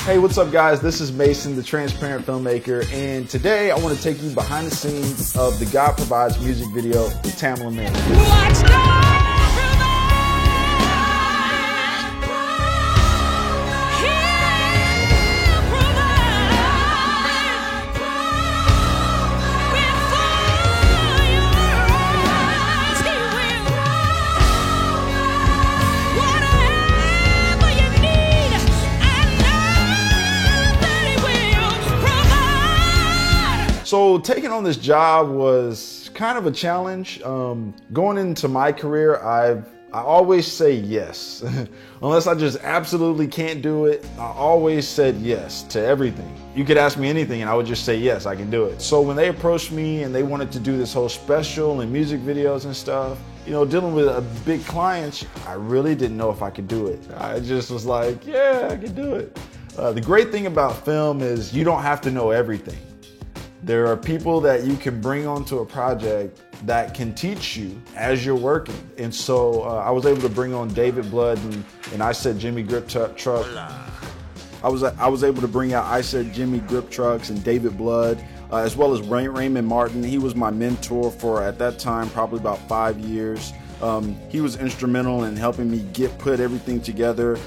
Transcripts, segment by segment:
Hey, what's up guys? This is Mason, the Transparent Filmmaker, and today I want to take you behind the scenes of the God Provides music video with Tamela Mann. So taking on this job was kind of a challenge. Going into my career, I always say yes. Unless I just absolutely can't do it, I always said yes to everything. You could ask me anything and I would just say yes, I can do it. So when they approached me and they wanted to do this whole special and music videos and stuff, you know, dealing with a big client, I really didn't know if I could do it. I just was like, yeah, I can do it. The great thing about film is you don't have to know everything. There are people that you can bring onto a project that can teach you as you're working. And so I was able to bring on David Blood and I Said Jimmy Grip Truck. I was able to bring out I Said Jimmy Grip Trucks and David Blood, as well as Raymond Martin. He was my mentor for, at that time, probably about 5 years. He was instrumental in helping me put everything together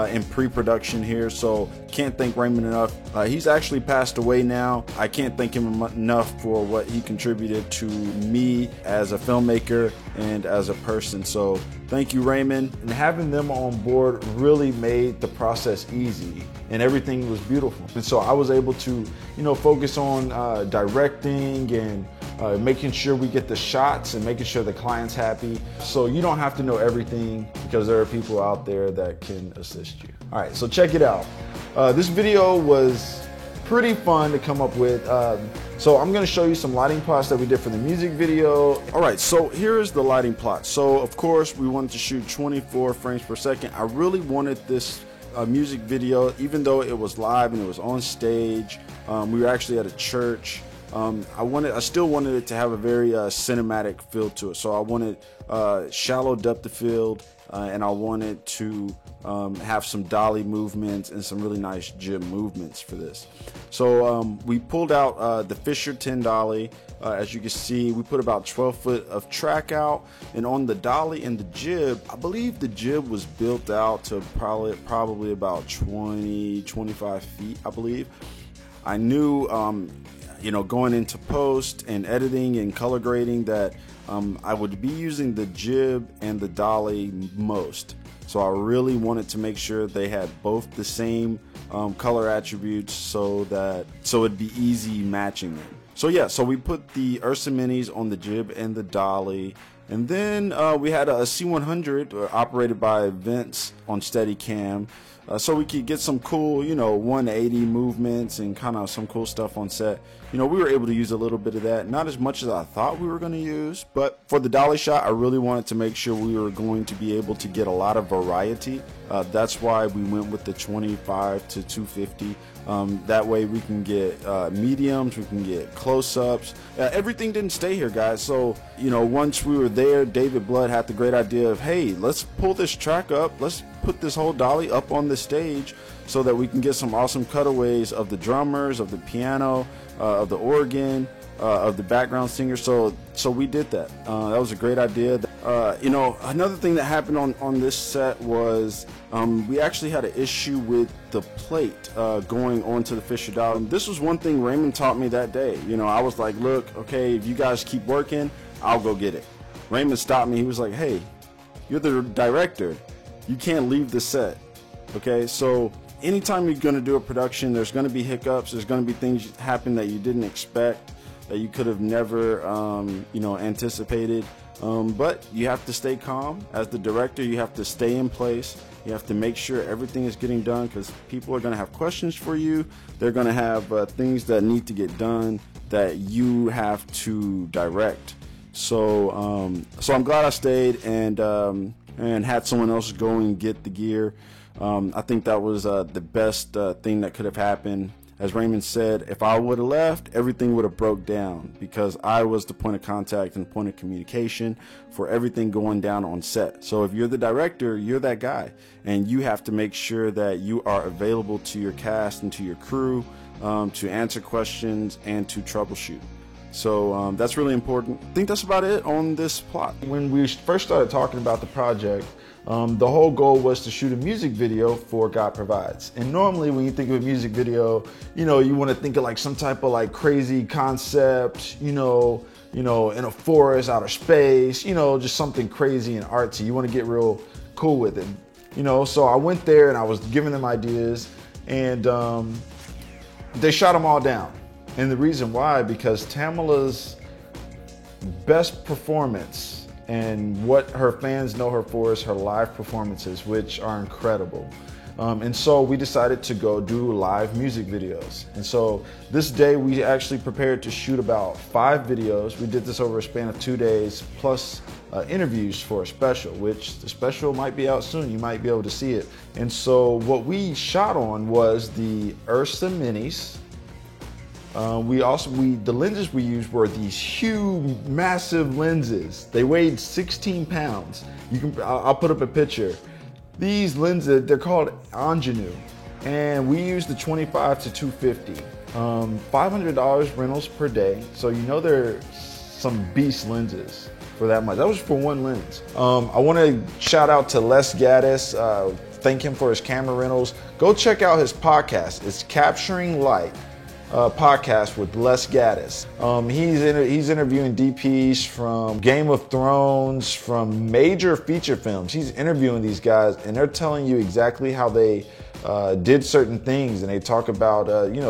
in pre-production here, so can't thank Raymond enough. He's actually passed away now. I can't thank him enough for what he contributed to me as a filmmaker and as a person, so thank you, Raymond. And having them on board really made the process easy and everything was beautiful. And so I was able to, you know, focus on directing and making sure we get the shots and making sure the client's happy. So you don't have to know everything because there are people out there that can assist you. All right, so check it out. This video was pretty fun to come up with. So I'm gonna show you some lighting plots that we did for the music video. All right, so here's the lighting plot. So of course we wanted to shoot 24 frames per second. I really wanted this music video, even though it was live and it was on stage. We were actually at a church. I still wanted it to have a very cinematic feel to it. So I wanted shallow depth of field, and I wanted to have some dolly movements and some really nice jib movements for this. So we pulled out the Fisher 10 dolly. As you can see, we put about 12 foot of track out, and on the dolly and the jib, I believe the jib was built out to probably about 25 feet, I believe. I knew, you know, going into post and editing and color grading that I would be using the jib and the dolly most. So I really wanted to make sure they had both the same color attributes so it'd be easy matching them. So yeah, so we put the Ursa Minis on the jib and the dolly. And then we had a C100 operated by Vince on Steadicam. So we could get some cool, you know, 180 movements and kind of some cool stuff on set. You know, we were able to use a little bit of that, not as much as I thought we were going to use, but for the dolly shot, I really wanted to make sure we were going to be able to get a lot of variety. That's why we went with the 25 to 250. That way we can get mediums, we can get close-ups. Everything didn't stay here, guys. So, you know, once we were there, David Blood had the great idea of, hey, let's pull this track up. Let's put this whole dolly up on the stage so that we can get some awesome cutaways of the drummers, of the piano, of the organ, of the background singer. So we did that. That was a great idea. You know, another thing that happened on this set was we actually had an issue with the plate going onto the Fisher dolly. This was one thing Raymond taught me that day. You know, I was like, look, okay, if you guys keep working, I'll go get it. Raymond stopped me. He was like, hey, you're the director. You can't leave the set. Okay, so anytime you're going to do a production, there's going to be hiccups. There's going to be things happen that you didn't expect, that you could have never, you know, anticipated. But you have to stay calm. As the director, you have to stay in place. You have to make sure everything is getting done because people are going to have questions for you. They're going to have things that need to get done that you have to direct. So I'm glad I stayed and had someone else go and get the gear. I think that was the best thing that could have happened. As Raymond said, if I would have left, everything would have broke down because I was the point of contact and point of communication for everything going down on set. So if you're the director, you're that guy, and you have to make sure that you are available to your cast and to your crew to answer questions and to troubleshoot. So that's really important. I think that's about it on this plot. When we first started talking about the project, the whole goal was to shoot a music video for God Provides. And normally when you think of a music video, you want to think of like some type of like crazy concept, in a forest, outer space, just something crazy and artsy. You want to get real cool with it, So I went there and I was giving them ideas, and they shot them all down. And the reason why, because Tamila's best performance and what her fans know her for is her live performances, which are incredible. And so we decided to go do live music videos. And so this day we actually prepared to shoot about 5 videos. We did this over a span of 2 days, plus interviews for a special, which the special might be out soon. You might be able to see it. And so what we shot on was the Ursa Minis. The lenses we used were these huge, massive lenses. They weighed 16 pounds. I'll put up a picture. These lenses, they're called Angenieux, and we used the 25 to 250. $500 rentals per day. So they're some beast lenses for that much. That was for one lens. I want to shout out to Les Gaddis. Thank him for his camera rentals. Go check out his podcast. It's Capturing Light. Podcast with Les Gaddis. He's interviewing DPs from Game of Thrones, from major feature films. He's interviewing these guys, and they're telling you exactly how they did certain things, and they talk about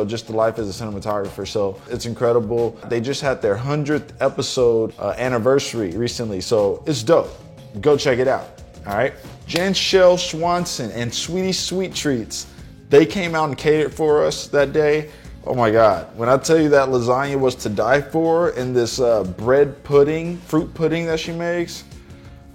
just the life as a cinematographer. So it's incredible. They just had their 100th episode anniversary recently, so it's dope. Go check it out. All right, Jen Shell Swanson and Sweetie Sweet Treats, they came out and catered for us that day. Oh my God, when I tell you that lasagna was to die for, and this bread pudding, fruit pudding that she makes,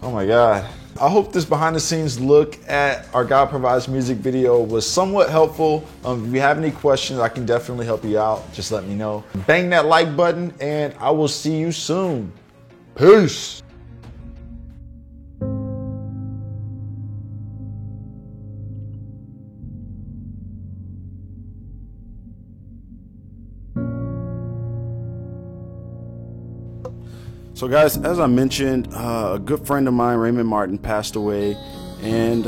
oh my God. I hope this behind the scenes look at our God Provides music video was somewhat helpful. If you have any questions, I can definitely help you out. Just let me know. Bang that like button, and I will see you soon. Peace. So guys, as I mentioned, a good friend of mine, Raymond Martin, passed away, and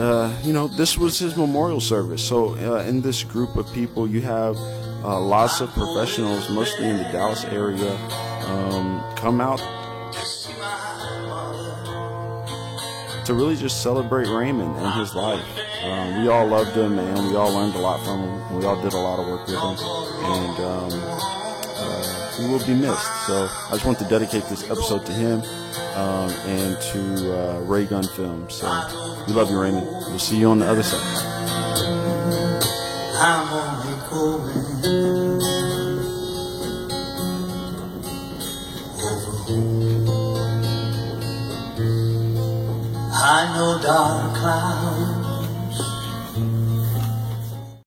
this was his memorial service. So in this group of people, you have lots of professionals, mostly in the Dallas area, come out to really just celebrate Raymond and his life. We all loved him, and we all learned a lot from him. We all did a lot of work with him, and he will be missed. So I just want to dedicate this episode to him and to Ray Gun Films. So we love you, Raymond. We'll see you on the other side. I'm only going over. I know dark clouds